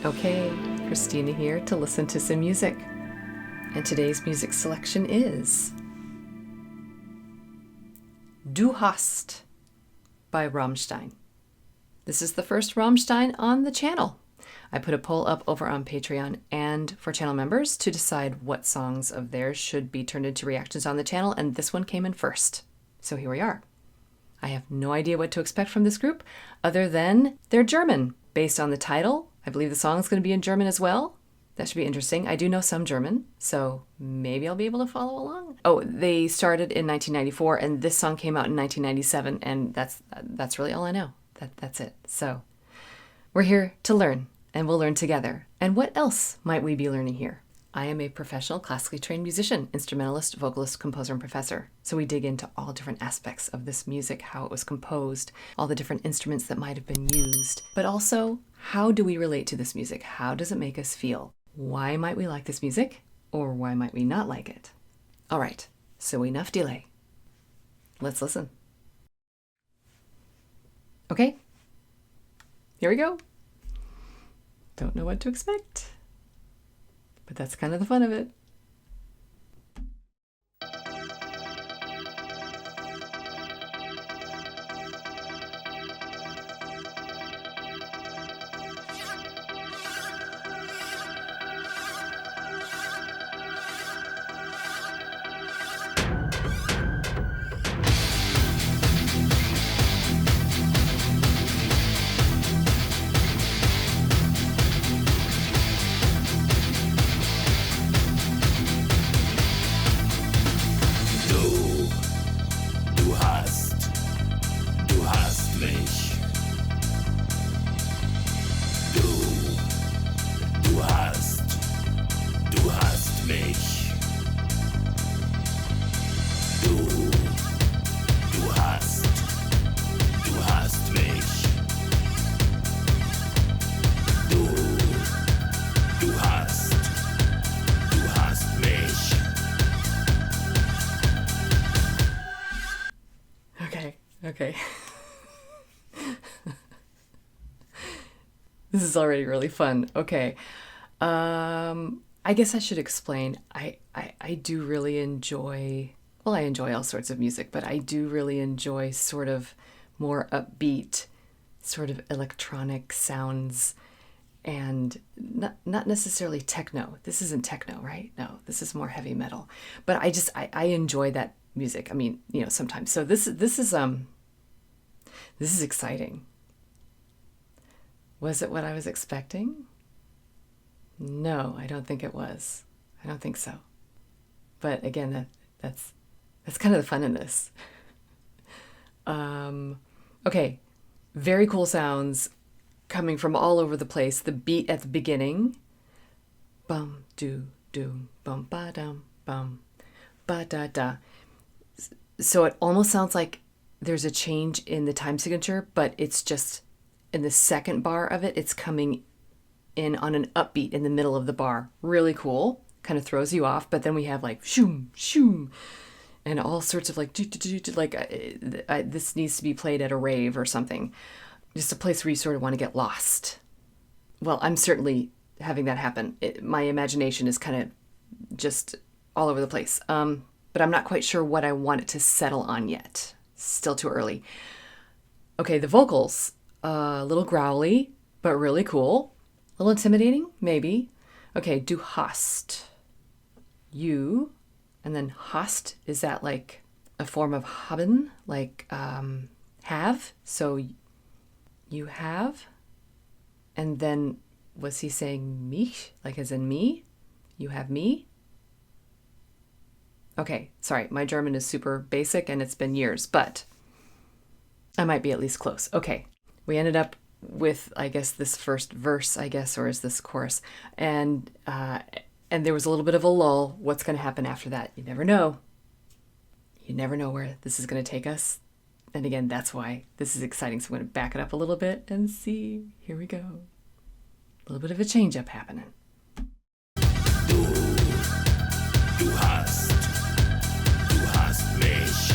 Okay, Christina here to listen to some music. And today's music selection is Du Hast by Rammstein. This is the first Rammstein on the channel. I put a poll up over on Patreon and for channel members to decide what songs of theirs should be turned into reactions on the channel, and this one came in first. So here we are. I have no idea what to expect from this group other than they're German. Based on the title, I believe the song is going to be in German as well. That should be interesting. I do know some German, so maybe I'll be able to follow along. Oh, they started in 1994, and this song came out in 1997, and that's really all I know. That's it. So we're here to learn, and we'll learn together. And what else might we be learning here? I am a professional classically trained musician, instrumentalist, vocalist, composer, and professor. So we dig into all different aspects of this music, how it was composed, all the different instruments that might have been used, but also how do we relate to this music? How does it make us feel? Why might we like this music, or why might we not like it? All right, so enough delay. Let's listen. Okay, here we go. Don't know what to expect, but that's kind of the fun of it. Okay. This is already really fun. Okay. I guess I should explain. I do really enjoy, well, I enjoy all sorts of music, but I do really enjoy sort of more upbeat, sort of electronic sounds, and not necessarily techno. This isn't techno, right? No, this is more heavy metal. But I enjoy that music. I mean, you know, sometimes. So this is exciting. Was it what I was expecting? No, I don't think it was. I don't think so. But again, that's kind of the fun in this. Okay, very cool sounds coming from all over the place. The beat at the beginning, bum do do bum ba dum bum ba da da. So it almost sounds like there's a change in the time signature, but it's just in the second bar of it, it's coming in on an upbeat in the middle of the bar. Really cool. Kind of throws you off. But then we have like shoom, shoom, and all sorts of like, this needs to be played at a rave or something. Just a place where you sort of want to get lost. Well, I'm certainly having that happen. My imagination is kind of just all over the place. But I'm not quite sure what I want it to settle on yet. Still too early. Okay, the vocals, a little growly, but really cool. A little intimidating, maybe. Okay, du hast. You, and then hast, is that like a form of haben, like have? So you have, and then was he saying mich, like as in me? You have me? Okay, sorry, my German is super basic and it's been years, but I might be at least close. Okay, we ended up with, I guess, this first verse, I guess, or is this chorus? And there was a little bit of a lull. What's going to happen after that? You never know. You never know where this is going to take us. And again, that's why this is exciting. So I'm going to back it up a little bit and see. Here we go. A little bit of a change up happening. Du hast mich.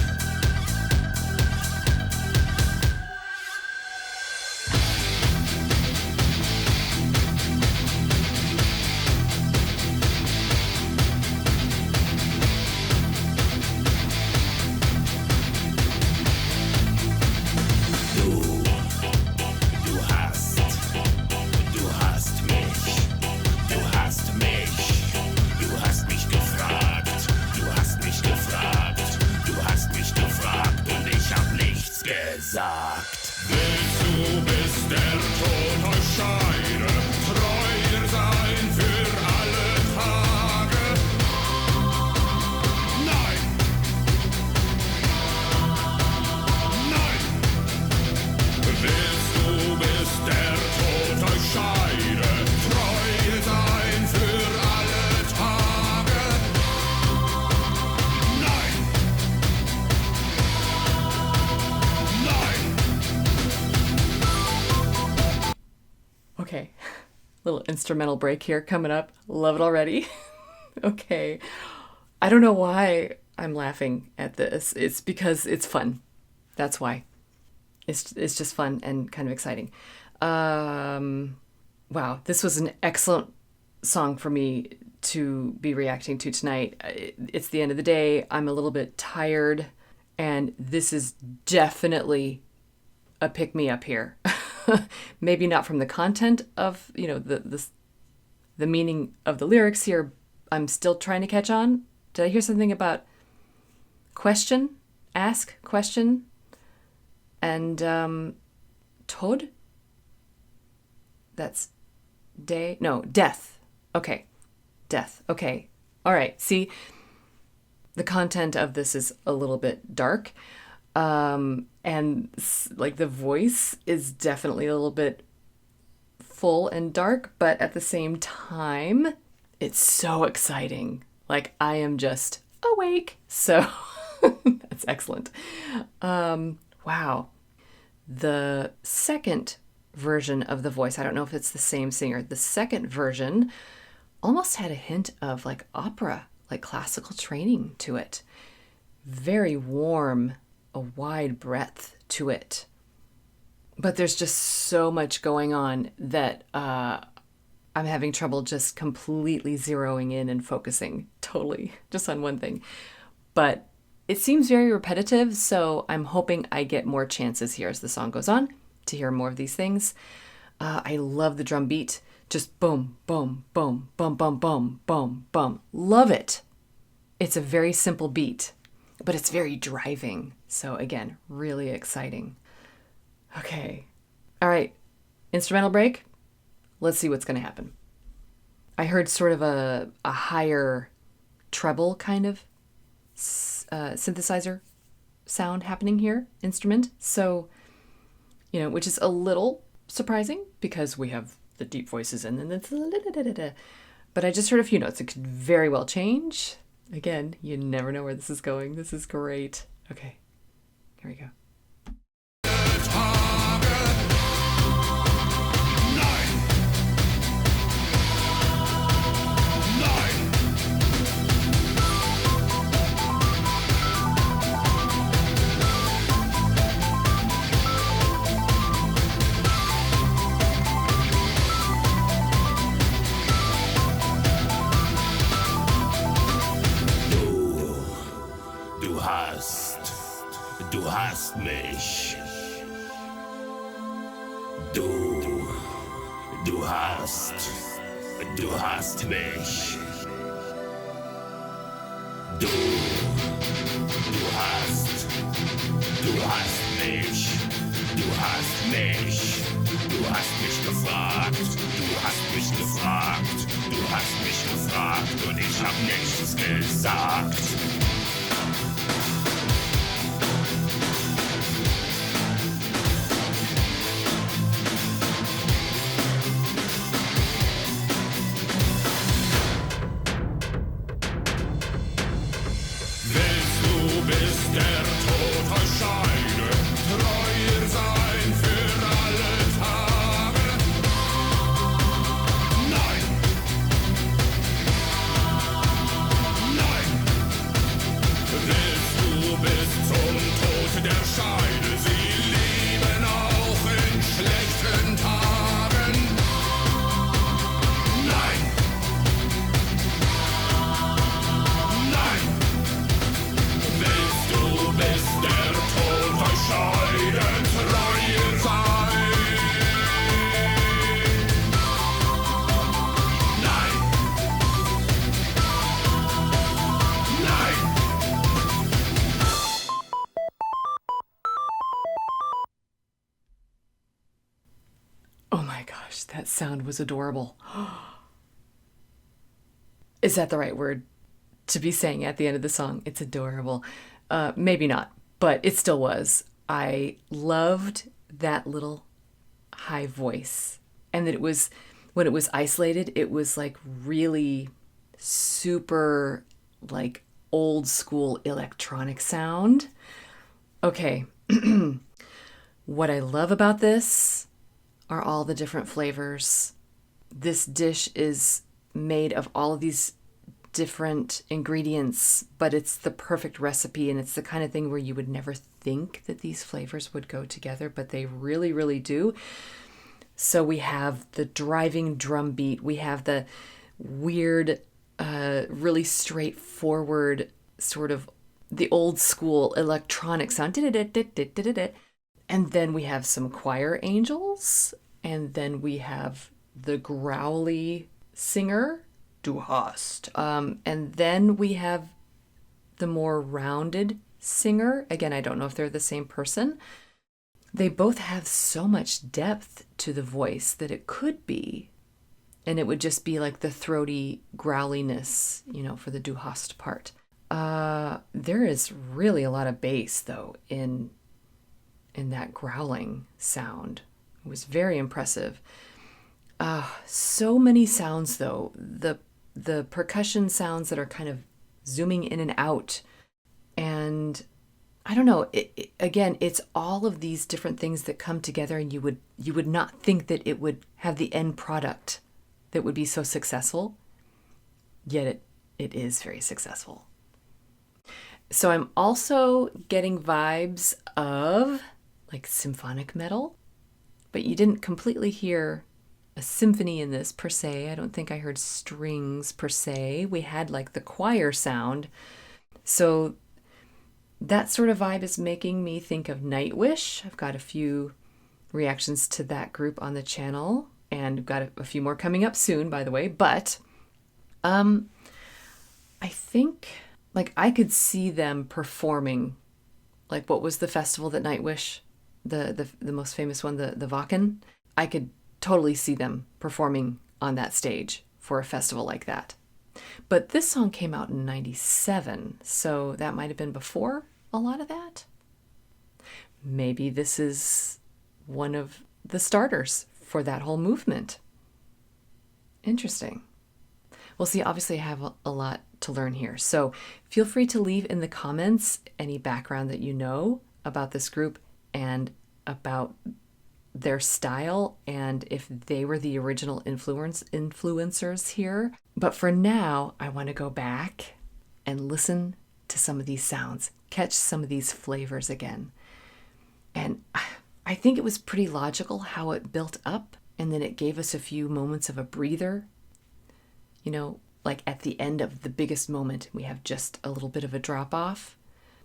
Little instrumental break here coming up. Love it already. Okay. I don't know why I'm laughing at this. It's because it's fun. That's why. It's just fun and kind of exciting. Wow, this was an excellent song for me to be reacting to tonight. It's the end of the day. I'm a little bit tired, and this is definitely a pick me up here. Maybe not from the content of, the meaning of the lyrics here. I'm still trying to catch on. Did I hear something about question? Ask, question? And Tod? That's day? No, death. Okay. Death. Okay. All right. See, the content of this is a little bit dark. And like the voice is definitely a little bit full and dark, but at the same time, it's so exciting. Like I am just awake. So that's excellent. Wow. The second version of the voice, I don't know if it's the same singer. The second version almost had a hint of like opera, like classical training to it. Very warm, a wide breadth to it. But there's just so much going on that I'm having trouble just completely zeroing in and focusing totally just on one thing. But it seems very repetitive, so I'm hoping I get more chances here as the song goes on to hear more of these things. I love the drum beat. Just boom, boom, boom, boom, boom, boom, boom, boom. Love it. It's a very simple beat, but it's very driving. So again, really exciting. Okay. All right. Instrumental break. Let's see what's going to happen. I heard sort of a higher treble kind of synthesizer sound happening here, instrument. So, which is a little surprising because we have the deep voices and then it's but I just heard a few notes. It could very well change. Again, you never know where this is going. This is great. Okay, here we go. Du hast mich. Du hast mich. Du hast mich. Du hast mich. Du hast mich gefragt. Du hast mich gefragt. Du hast mich gefragt und ich hab nichts gesagt. Oh my gosh, that sound was adorable. Is that the right word to be saying at the end of the song? It's adorable. Maybe not, but it still was. I loved that little high voice, and that it was, when it was isolated, it was like really super like old school electronic sound. Okay. What I love about this are all the different flavors. this dish is made of all of these different ingredients, but it's the perfect recipe, and it's the kind of thing where you would never think that these flavors would go together, but they really, really do. So we have the driving drum beat, we have the weird, really straightforward sort of the old school electronic sound, and then we have some choir angels, and then we have the growly singer, Du hast. And then we have the more rounded singer. Again, I don't know if they're the same person. They both have so much depth to the voice that it could be, and it would just be like the throaty growliness, for the Du hast part. There is really a lot of bass, though, in that growling sound. It was very impressive. So many sounds, though. The percussion sounds that are kind of zooming in and out. And I don't know, again, it's all of these different things that come together, and you would not think that it would have the end product that would be so successful, yet it is very successful. So I'm also getting vibes of like symphonic metal, but you didn't completely hear a symphony in this per se. I don't think I heard strings per se. We had like the choir sound. So that sort of vibe is making me think of Nightwish. I've got a few reactions to that group on the channel, and I've got a few more coming up soon, by the way. But I think like I could see them performing, like what was the festival that Nightwish, the most famous one, the Wacken? I could totally see them performing on that stage for a festival like that. But this song came out in 97, so that might have been before a lot of that. Maybe this is one of the starters for that whole movement. Interesting. Well, see, obviously I have a lot to learn here. So feel free to leave in the comments any background that you know about this group and about their style, and if they were the original influencers here. But for now, I want to go back and listen to some of these sounds, catch some of these flavors again. And I think it was pretty logical how it built up, and then it gave us a few moments of a breather. Like at the end of the biggest moment, we have just a little bit of a drop off.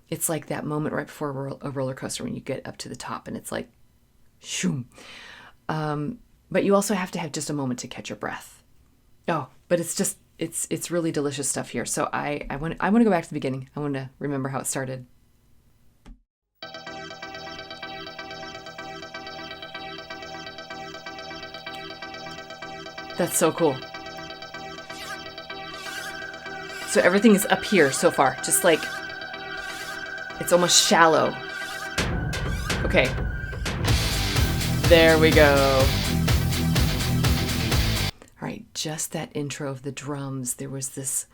It's like that moment right before a roller coaster when you get up to the top and it's like, shoom. But you also have to have just a moment to catch your breath. Oh, but it's really delicious stuff here. So I want to go back to the beginning. I want to remember how it started. That's so cool. So everything is up here so far, just like it's almost shallow. Okay. There we go. All right, just that intro of the drums. There was this,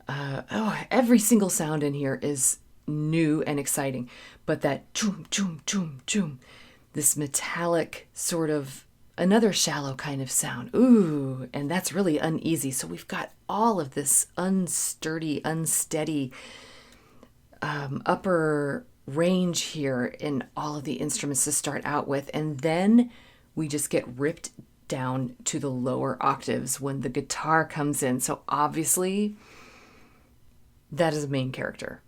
every single sound in here is new and exciting. But that choom, choom, choom, choom, this metallic sort of, another shallow kind of sound. Ooh, and that's really uneasy. So we've got all of this unsteady upper range here in all of the instruments to start out with, and then we just get ripped down to the lower octaves when the guitar comes in. So obviously that is a main character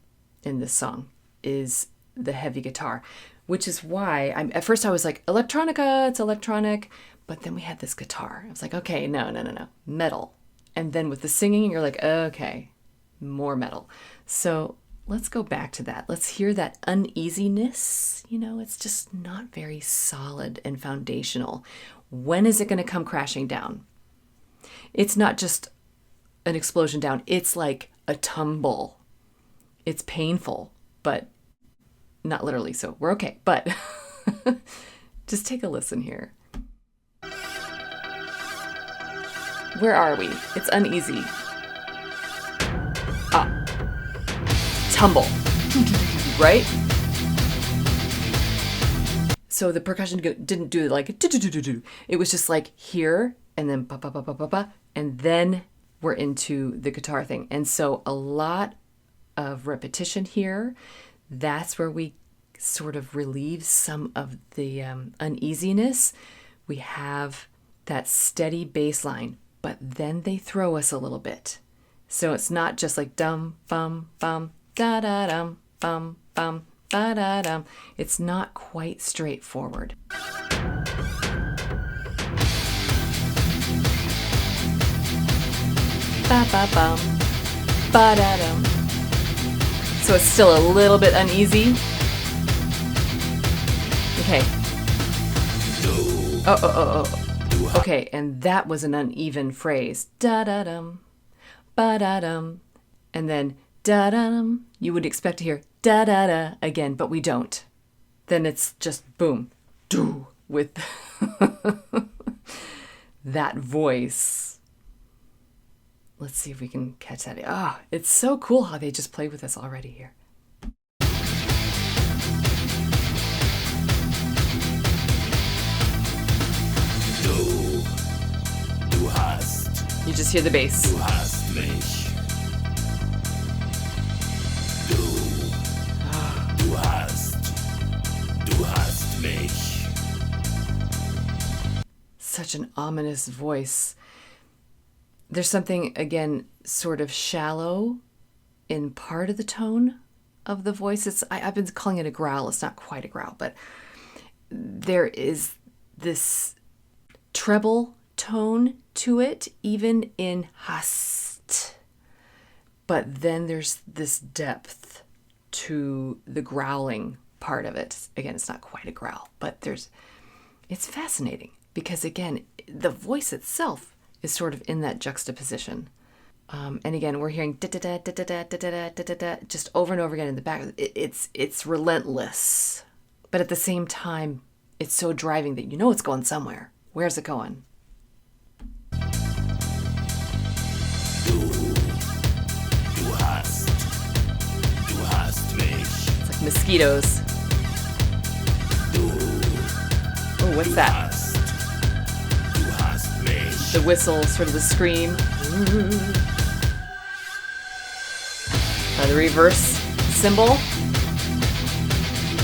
in this song, is the heavy guitar, which is why at first I was like, electronica, it's electronic, but then we had this guitar. I was like, okay, no, metal. And then with the singing, you're like, okay, more metal. So let's go back to that. Let's hear that uneasiness. It's just not very solid and foundational. When is it going to come crashing down? It's not just an explosion down. It's like a tumble. It's painful, but not literally. So we're okay. But just take a listen here. Where are we? It's uneasy. Tumble, right? So the percussion didn't do like, it was just like here and then ba ba ba ba ba ba, and then we're into the guitar thing. And so a lot of repetition here. That's where we sort of relieve some of the uneasiness. We have that steady bass line, but then they throw us a little bit. So it's not just like dum, bum, bum, da da dum, bum, bum, ba da dum. It's not quite straightforward. Ba ba bum, ba da dum. So it's still a little bit uneasy. Okay. Oh. Okay, and that was an uneven phrase. Da da dum, ba da dum, and then da da dum. You would expect to hear da da da again, but we don't. Then it's just boom, do with that voice. Let's see if we can catch that. Ah, it's so cool how they just play with us already here. Du hast. You just hear the bass. Du hast mich. Du hast mich. Such an ominous voice. There's something, again, sort of shallow in part of the tone of the voice. I've been calling it a growl. It's not quite a growl, but there is this treble tone to it, even in HAST. But then there's this depth to the growling part of it. Again, it's not quite a growl, but it's fascinating because, again, the voice itself is sort of in that juxtaposition. And again, we're hearing da-da-da, da-da-da, da-da-da, da-da-da, just over and over again in the back. It's relentless. But at the same time, it's so driving that you know it's going somewhere. Where's it going? Du hast mich. It's like mosquitoes. Oh, what's that? Du hast mich. The whistle, sort of the scream. The reverse cymbal.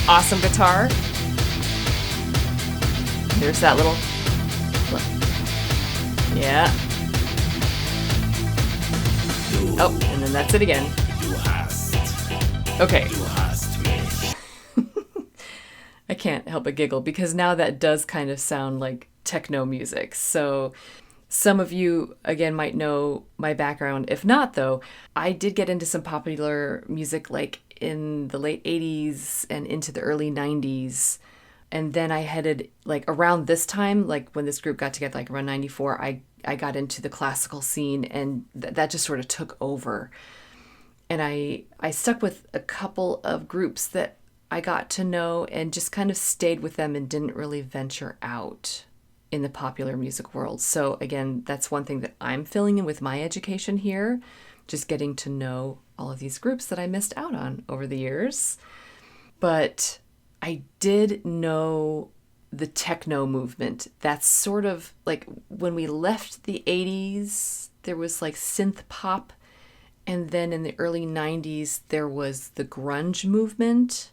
Awesome guitar. There's that little. Yeah. Oh, and then that's it again. Du hast. Okay. Du hast mich. I can't help but giggle because now that does kind of sound like techno music. So some of you, again, might know my background. If not, though, I did get into some popular music like in the late 80s and into the early 90s. And then I headed, like, around this time, like when this group got together, like around 94, I got into the classical scene, and that just sort of took over. And I stuck with a couple of groups that I got to know and just kind of stayed with them and didn't really venture out in the popular music world. So again, that's one thing that I'm filling in with my education here, just getting to know all of these groups that I missed out on over the years. But I did know the techno movement. That's sort of like when we left the 80s, there was like synth pop. And then in the early 90s, there was the grunge movement.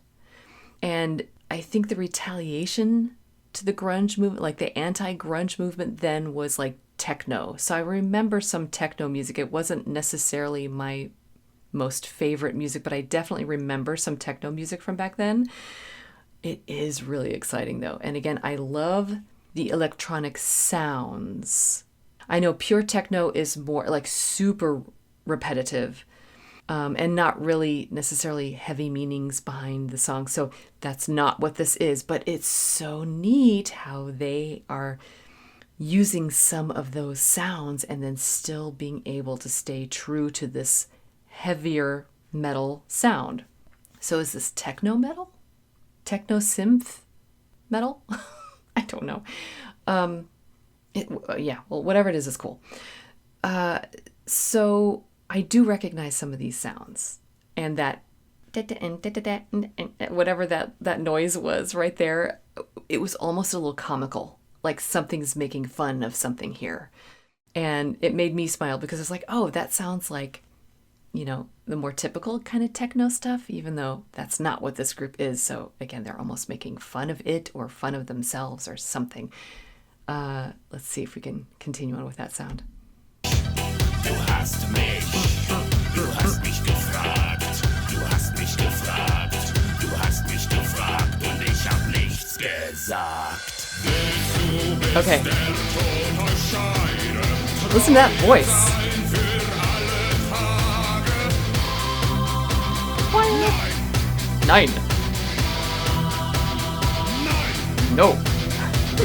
And I think the retaliation to the grunge movement, like the anti-grunge movement, then was like techno. So I remember some techno music. It wasn't necessarily my most favorite music, but I definitely remember some techno music from back then. It is really exciting though. And again, I love the electronic sounds. I know pure techno is more like super repetitive and not really necessarily heavy meanings behind the song. So that's not what this is, but it's so neat how they are using some of those sounds and then still being able to stay true to this heavier metal sound. So is this techno metal? Techno synth metal? I don't know. Yeah, well, whatever it is cool. So I do recognize some of these sounds, and that whatever that noise was right there, it was almost a little comical like something's making fun of something here. And it made me smile because it's like, oh, that sounds like, the more typical kind of techno stuff, even though that's not what this group is. So again, they're almost making fun of it or fun of themselves or something. Let's see if we can continue on with that sound. Du hast mich, du hast mich gefragt, du hast mich gefragt, du hast mich gefragt und ich hab nichts gesagt. Okay. Listen to that voice. Nein. No. Du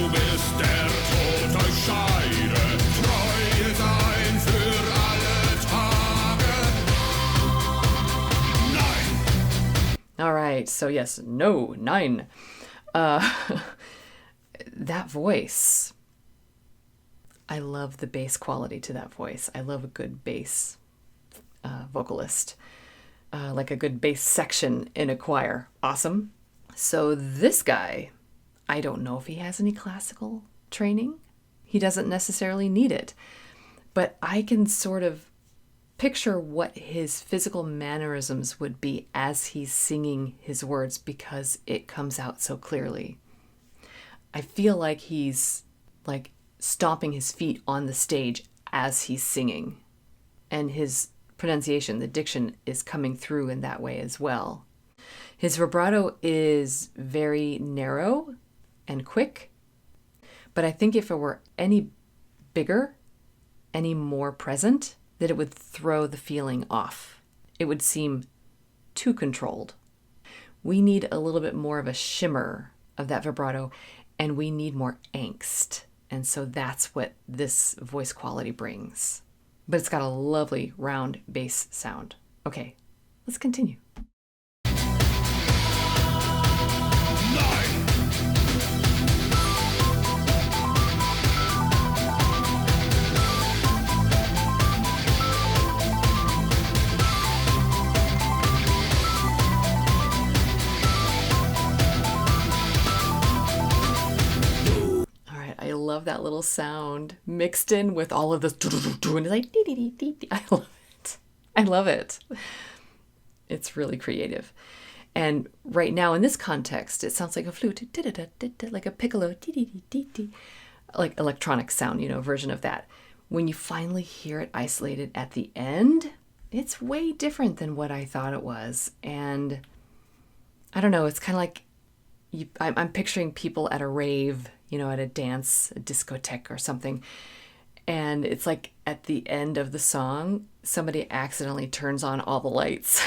bist der Tod euch scheide, treu sein für alle Tage. Nein. All right, so yes, no, nein. That voice. I love the bass quality to that voice. I love a good bass vocalist. Like a good bass section in a choir. Awesome. So this guy, I don't know if he has any classical training. He doesn't necessarily need it. But I can sort of picture what his physical mannerisms would be as he's singing his words because it comes out so clearly. I feel like he's like stomping his feet on the stage as he's singing. And his pronunciation, the diction, is coming through in that way as well. His vibrato is very narrow and quick, but I think if it were any bigger, any more present, that it would throw the feeling off. It would seem too controlled. We need a little bit more of a shimmer of that vibrato, and we need more angst. And so that's what this voice quality brings. But it's got a lovely round bass sound. Okay, let's continue. I love that little sound mixed in with all of this, and it's like, I love it. I love it. It's really creative. And right now in this context, it sounds like a flute, like a piccolo, like electronic sound, version of that. When you finally hear it isolated at the end, it's way different than what I thought it was. And I don't know, it's kind of like, I'm picturing people at a rave, at a dance, a discotheque or something. And it's like at the end of the song, somebody accidentally turns on all the lights.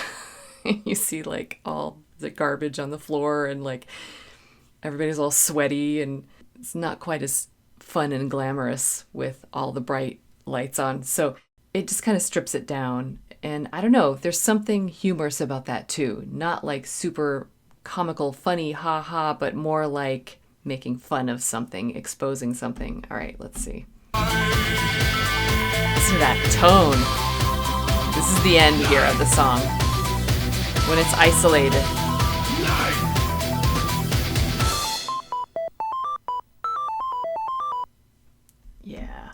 You see like all the garbage on the floor and like everybody's all sweaty and it's not quite as fun and glamorous with all the bright lights on. So it just kind of strips it down. And I don't know, there's something humorous about that too. Not like super comical, funny, ha ha, but more like making fun of something, exposing something. All right, let's see. Listen to that tone. This is the end here of the song when it's isolated. Yeah.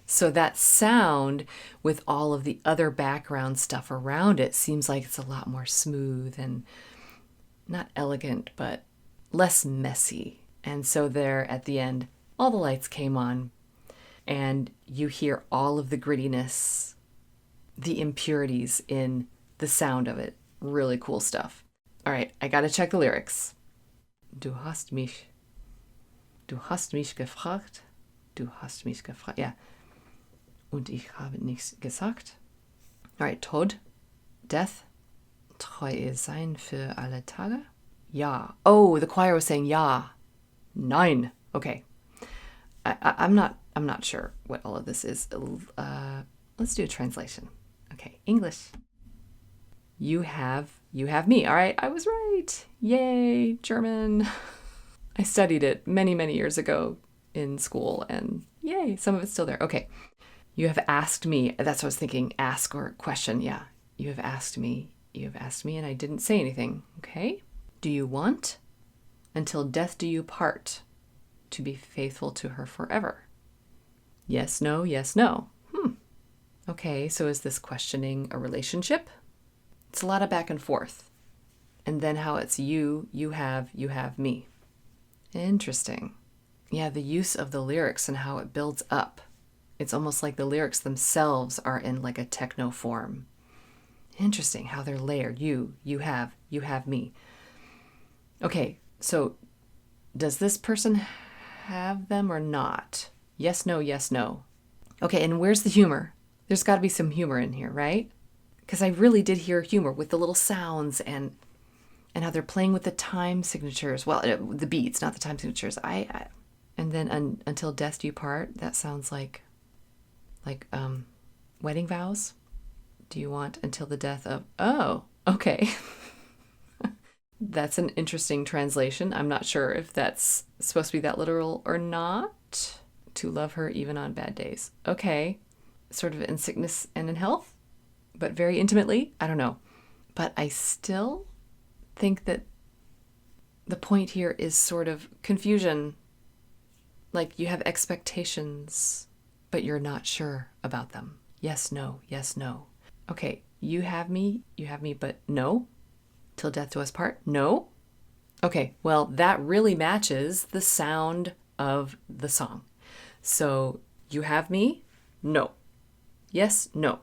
So that sound with all of the other background stuff around it seems like it's a lot more smooth and not elegant, but less messy. And so there at the end, all the lights came on and you hear all of the grittiness, the impurities in the sound of it. Really cool stuff. All right, I got to check the lyrics. Du hast mich gefragt. Du hast mich gefragt. Yeah. Und ich habe nichts gesagt. All right, Tod, death, treu sein für alle Tage. Ja. Oh, the choir was saying ja. Nein. Okay. I'm not sure what all of this is. Let's do a translation. Okay, English. You have me. All right, I was right. Yay, German. I studied it many, many years ago in school and yay, some of it's still there. Okay. You have asked me. That's what I was thinking. Ask or question. Yeah. You have asked me. And I didn't say anything. Okay. Do you want? Until death do you part. to be faithful to her forever. Yes, no, yes, no. Okay, so is this questioning a relationship? It's a lot of back and forth. And then how it's you have me. Interesting. Yeah, the use of the lyrics and how it builds up. It's almost like the lyrics themselves are in like a techno form. Interesting how they're layered. You have me. Okay, so does this person have them or not? Yes, no, yes, no. Okay, and where's the humor? There's got to be some humor in here, right? Because I really did hear humor with the little sounds and how they're playing with the time signatures. Well, the beats, not the time signatures. And then until death do you part. That sounds like wedding vows. Do you want until the death of? Oh, okay. That's an interesting translation. I'm not sure if that's supposed to be that literal or not. To love her even on bad days. Okay. Sort of in sickness and in health, but very intimately. I don't know. But I still think that the point here is sort of confusion. Like you have expectations, but you're not sure about them. Yes, no, yes, no. Okay, you have me, but no. Till death do us part? No. Okay, well, that really matches the sound of the song. So, you have me? No. Yes, no.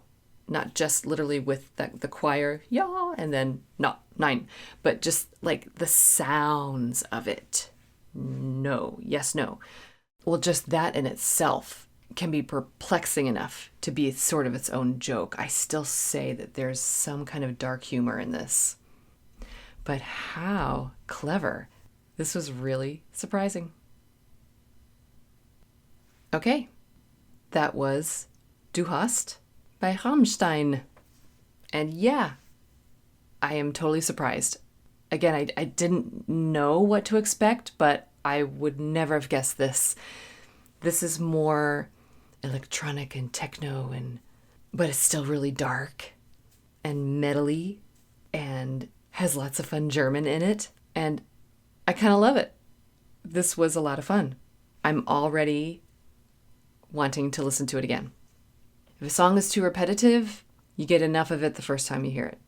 Not just literally with the choir, yeah, and then not 9, but just like the sounds of it. No. Yes, no. Well, just that in itself can be perplexing enough to be sort of its own joke. I still say that there's some kind of dark humor in this. But how clever. This was really surprising. Okay, that was Du hast by Rammstein. And yeah, I am totally surprised. Again, I didn't know what to expect, but I would never have guessed this. This is more electronic and techno, but it's still really dark and metally and has lots of fun German in it. And I kind of love it. This was a lot of fun. I'm already wanting to listen to it again. If a song is too repetitive, you get enough of it the first time you hear it.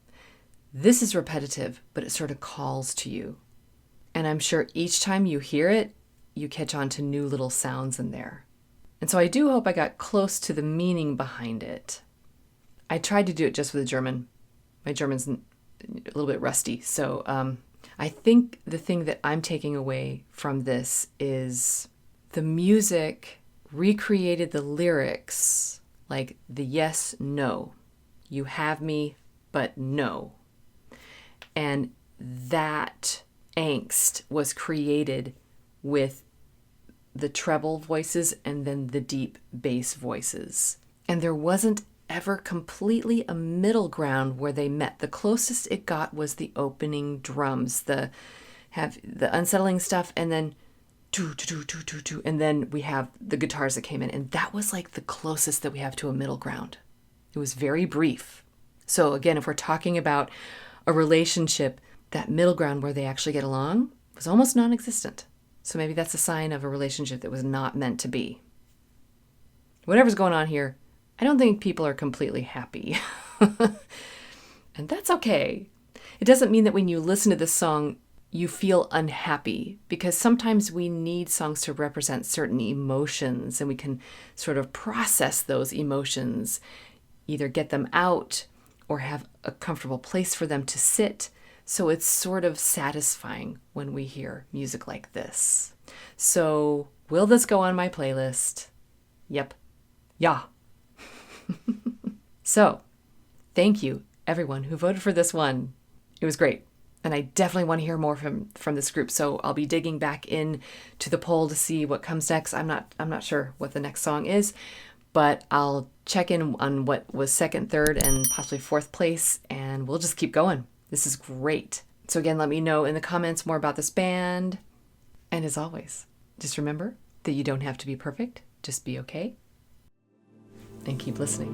This is repetitive, but it sort of calls to you. And I'm sure each time you hear it, you catch on to new little sounds in there. And so I do hope I got close to the meaning behind it. I tried to do it just with the German. My German's a little bit rusty. So I think the thing that I'm taking away from this is the music recreated the lyrics, like the yes, no. You have me, but no. And that angst was created with the treble voices and then the deep bass voices. And there wasn't ever completely a middle ground where they met. The closest it got was the opening drums, the unsettling stuff, and then and then we have the guitars that came in, and that was like the closest that we have to a middle ground. It was very brief. So again, if we're talking about a relationship, that middle ground where they actually get along was almost non-existent. So maybe that's a sign of a relationship that was not meant to be. Whatever's going on here, I don't think people are completely happy. And that's okay. It doesn't mean that when you listen to this song, you feel unhappy, because sometimes we need songs to represent certain emotions and we can sort of process those emotions, either get them out or have a comfortable place for them to sit. So it's sort of satisfying when we hear music like this. So will this go on my playlist? Yep. Yeah. So thank you, everyone who voted for this one. It was great. And I definitely want to hear more from this group. So I'll be digging back in to the poll to see what comes next. I'm not sure what the next song is, but I'll check in on what was second, third, and possibly fourth place, and we'll just keep going. This is great. So again, let me know in the comments more about this band. And as always, just remember that you don't have to be perfect. Just be okay. And keep listening.